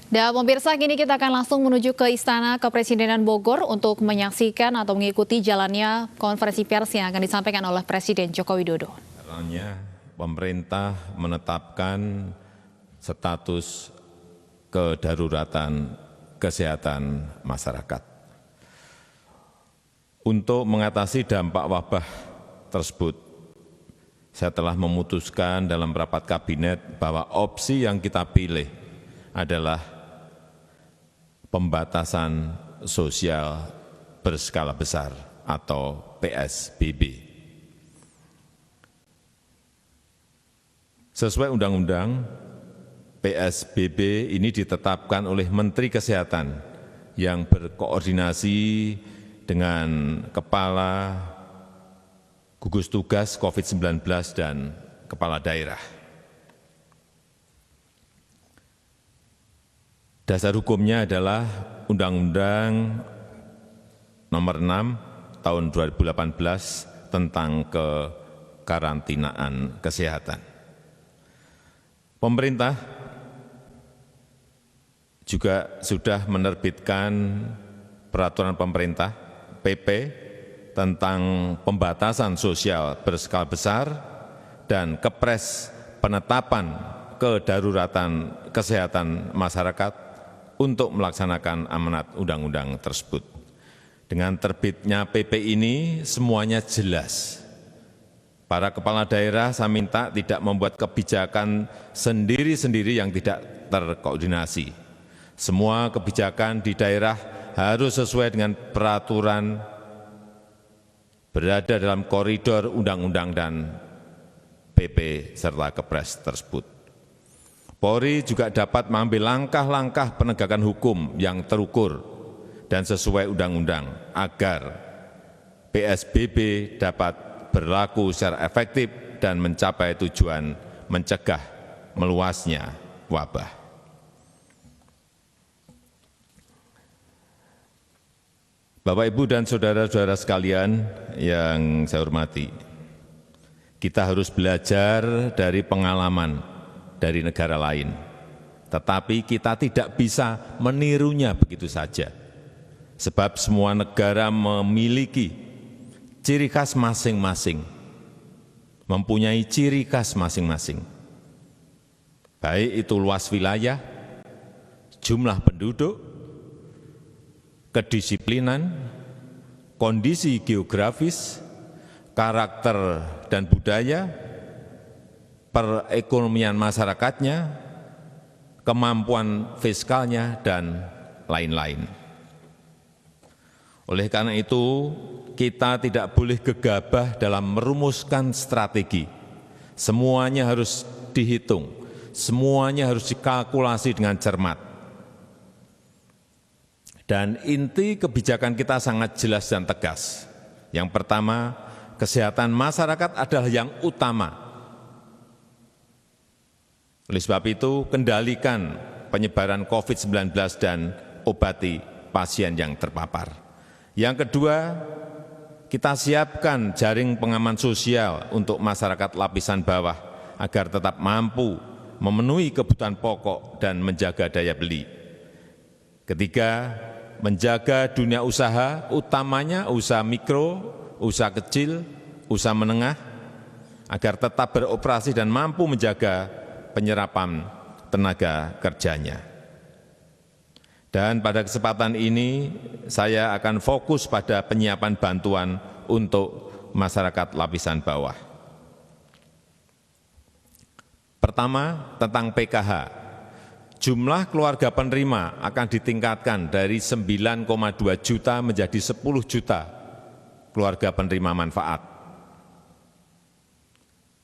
Dan pemirsa, kini kita akan langsung menuju ke Istana Kepresidenan Bogor untuk menyaksikan atau mengikuti jalannya konferensi pers yang akan disampaikan oleh Presiden Joko Widodo. Caranya pemerintah menetapkan status kedaruratan kesehatan masyarakat. Untuk mengatasi dampak wabah tersebut, saya telah memutuskan dalam rapat kabinet bahwa opsi yang kita pilih adalah pembatasan sosial berskala besar atau PSBB. Sesuai undang-undang, PSBB ini ditetapkan oleh Menteri Kesehatan yang berkoordinasi dengan Kepala Gugus Tugas COVID-19 dan Kepala Daerah. Dasar hukumnya adalah Undang-Undang Nomor 6 Tahun 2018 tentang kekarantinaan kesehatan. Pemerintah juga sudah menerbitkan peraturan pemerintah PP tentang pembatasan sosial berskala besar dan Kepres penetapan kedaruratan kesehatan masyarakat untuk melaksanakan amanat undang-undang tersebut. Dengan terbitnya PP ini semuanya jelas. Para kepala daerah saya minta tidak membuat kebijakan sendiri-sendiri yang tidak terkoordinasi. Semua kebijakan di daerah harus sesuai dengan peraturan, berada dalam koridor undang-undang dan PP serta Kepres tersebut. Polri juga dapat mengambil langkah-langkah penegakan hukum yang terukur dan sesuai undang-undang agar PSBB dapat berlaku secara efektif dan mencapai tujuan mencegah meluasnya wabah. Bapak, Ibu, dan saudara-saudara sekalian yang saya hormati, kita harus belajar dari pengalaman dari negara lain, tetapi kita tidak bisa menirunya begitu saja, sebab semua negara memiliki ciri khas masing-masing, mempunyai ciri khas masing-masing, baik itu luas wilayah, jumlah penduduk, kedisiplinan, kondisi geografis, karakter dan budaya, perekonomian masyarakatnya, kemampuan fiskalnya, dan lain-lain. Oleh karena itu, kita tidak boleh gegabah dalam merumuskan strategi. Semuanya harus dihitung, semuanya harus dikalkulasi dengan cermat. Dan inti kebijakan kita sangat jelas dan tegas. Yang pertama, kesehatan masyarakat adalah yang utama. Oleh sebab itu, kendalikan penyebaran COVID-19 dan obati pasien yang terpapar. Yang kedua, kita siapkan jaring pengaman sosial untuk masyarakat lapisan bawah agar tetap mampu memenuhi kebutuhan pokok dan menjaga daya beli. Ketiga, menjaga dunia usaha, utamanya usaha mikro, usaha kecil, usaha menengah, agar tetap beroperasi dan mampu menjaga penyerapan tenaga kerjanya. Dan pada kesempatan ini saya akan fokus pada penyiapan bantuan untuk masyarakat lapisan bawah. Pertama, tentang PKH. Jumlah keluarga penerima akan ditingkatkan dari 9,2 juta menjadi 10 juta keluarga penerima manfaat.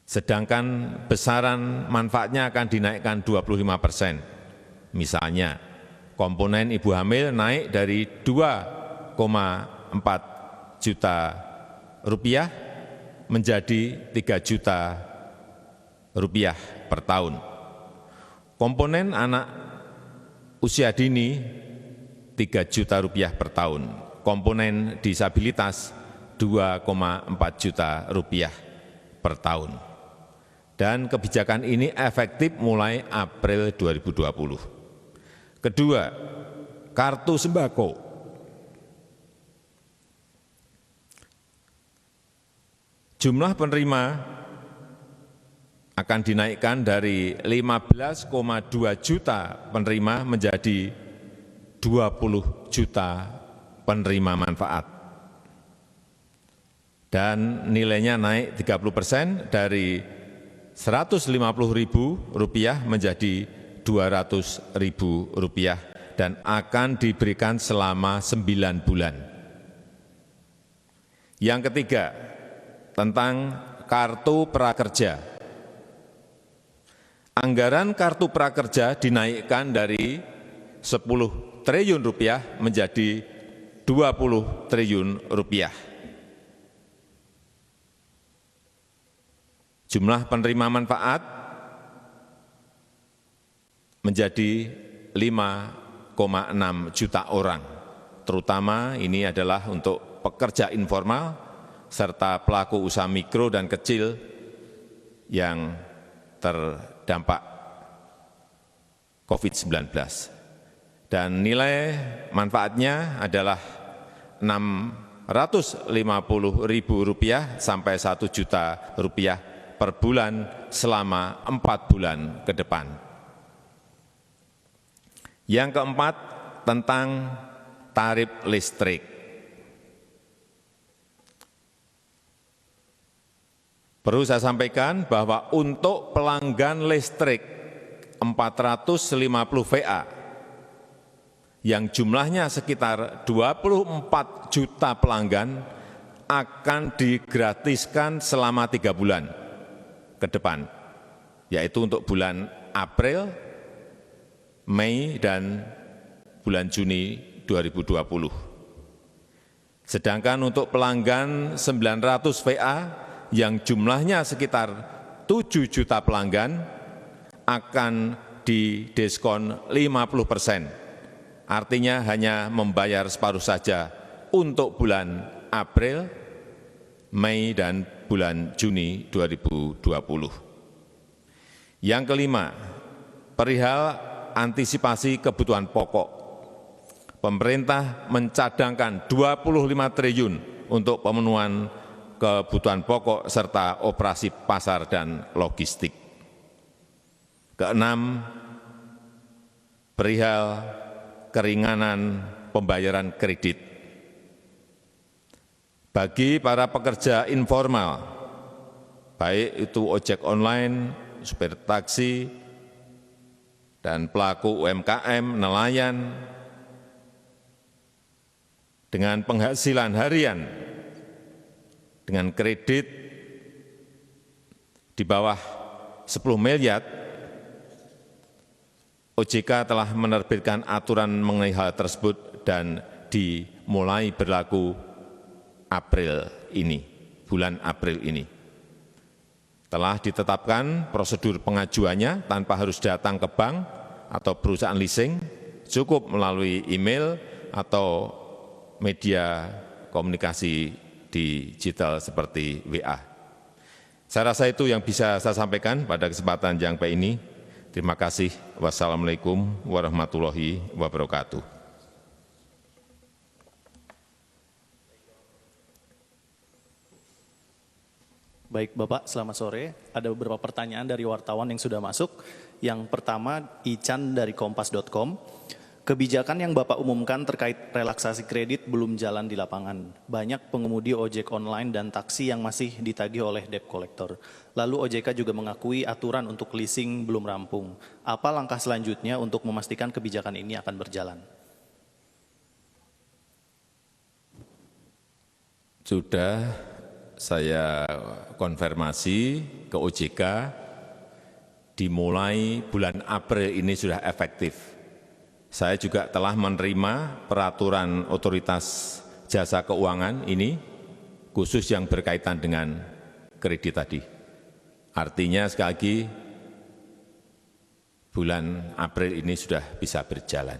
Sedangkan besaran manfaatnya akan dinaikkan 25%. Misalnya, komponen ibu hamil naik dari 2,4 juta rupiah menjadi 3 juta rupiah per tahun. Komponen anak usia dini 3 juta rupiah per tahun. Komponen disabilitas 2,4 juta rupiah per tahun. Dan kebijakan ini efektif mulai April 2020. Kedua, kartu sembako. Jumlah penerima akan dinaikkan dari 15,2 juta penerima menjadi 20 juta penerima manfaat. Dan nilainya naik 30% dari Rp150.000 menjadi Rp200.000 dan akan diberikan selama 9 bulan. Yang ketiga, tentang kartu prakerja. Anggaran kartu prakerja dinaikkan dari Rp10 triliun menjadi Rp20 triliun. Jumlah penerima manfaat menjadi 5,6 juta orang, terutama ini adalah untuk pekerja informal serta pelaku usaha mikro dan kecil yang terdampak COVID-19. Dan nilai manfaatnya adalah Rp650.000 sampai Rp1 juta per bulan selama 4 bulan ke depan. Yang keempat, tentang tarif listrik. Perlu saya sampaikan bahwa untuk pelanggan listrik 450 VA yang jumlahnya sekitar 24 juta pelanggan akan digratiskan selama 3 bulan ke depan, yaitu untuk bulan April, Mei, dan bulan Juni 2020. Sedangkan untuk pelanggan 900 VA yang jumlahnya sekitar 7 juta pelanggan akan didiskon 50%. Artinya hanya membayar separuh saja untuk bulan April, Mei, dan bulan Juni 2020. Yang kelima, perihal antisipasi kebutuhan pokok. Pemerintah mencadangkan 25 triliun untuk pemenuhan kebutuhan pokok serta operasi pasar dan logistik. Keenam, perihal keringanan pembayaran kredit. Bagi para pekerja informal, baik itu ojek online, supir taksi, dan pelaku UMKM, nelayan, dengan penghasilan harian dengan kredit di bawah 10 miliar, OJK telah menerbitkan aturan mengenai hal tersebut dan dimulai berlaku April ini, bulan April ini. Telah ditetapkan prosedur pengajuannya tanpa harus datang ke bank atau perusahaan leasing, cukup melalui email atau media komunikasi digital seperti WA. Saya rasa itu yang bisa saya sampaikan pada kesempatan yang baik ini. Terima kasih. Wassalamualaikum warahmatullahi wabarakatuh. Baik Bapak, selamat sore. Ada beberapa pertanyaan dari wartawan yang sudah masuk. Yang pertama, Ican dari kompas.com. Kebijakan yang Bapak umumkan terkait relaksasi kredit belum jalan di lapangan. Banyak pengemudi ojek online dan taksi yang masih ditagih oleh debt collector. Lalu OJK juga mengakui aturan untuk leasing belum rampung. Apa langkah selanjutnya untuk memastikan kebijakan ini akan berjalan? Sudah saya konfirmasi ke OJK, dimulai bulan April ini sudah efektif. Saya juga telah menerima peraturan otoritas jasa keuangan ini, khusus yang berkaitan dengan kredit tadi. Artinya sekali lagi, bulan April ini sudah bisa berjalan.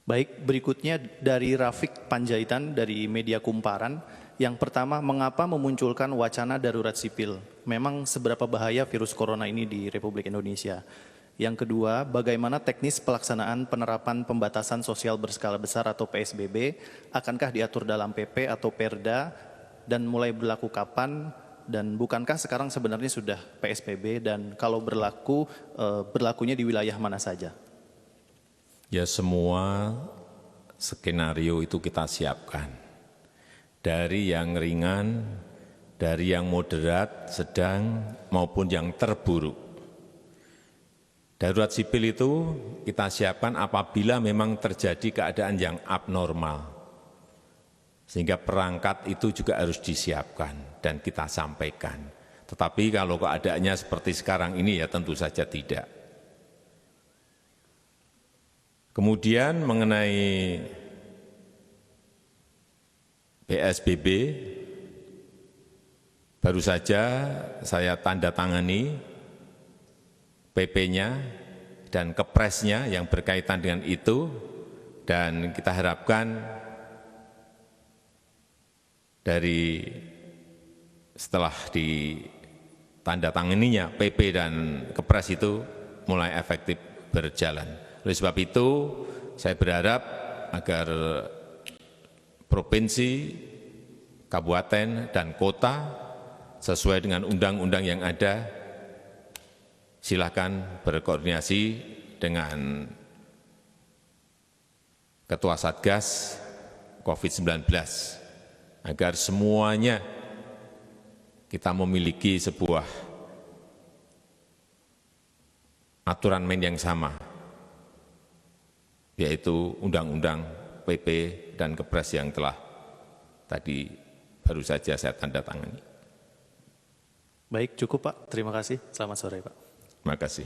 Baik, berikutnya dari Rafiq Panjaitan dari Media Kumparan. Yang pertama, mengapa memunculkan wacana darurat sipil? Memang seberapa bahaya virus corona ini di Republik Indonesia? Yang kedua, bagaimana teknis pelaksanaan penerapan pembatasan sosial berskala besar atau PSBB? Akankah diatur dalam PP atau Perda dan mulai berlaku kapan? Dan bukankah sekarang sebenarnya sudah PSBB dan kalau berlaku, berlakunya di wilayah mana saja? Ya, semua skenario itu kita siapkan. Dari yang ringan, dari yang moderat, sedang, maupun yang terburuk. Darurat sipil itu kita siapkan apabila memang terjadi keadaan yang abnormal. Sehingga perangkat itu juga harus disiapkan dan kita sampaikan. Tetapi kalau keadaannya seperti sekarang ini ya tentu saja tidak. Kemudian mengenai PSBB, baru saja saya tanda tangani PP-nya dan Kepresnya yang berkaitan dengan itu, dan kita harapkan dari setelah ditandatanganinya PP dan Kepres itu mulai efektif berjalan. Oleh sebab itu, saya berharap agar provinsi, kabupaten, dan kota sesuai dengan undang-undang yang ada, silakan berkoordinasi dengan Ketua Satgas COVID-19 agar semuanya kita memiliki sebuah aturan main yang sama, yaitu Undang-Undang PP dan Kepres yang telah tadi baru saja saya tanda tangani. Baik, cukup Pak. Terima kasih. Selamat sore Pak. Terima kasih.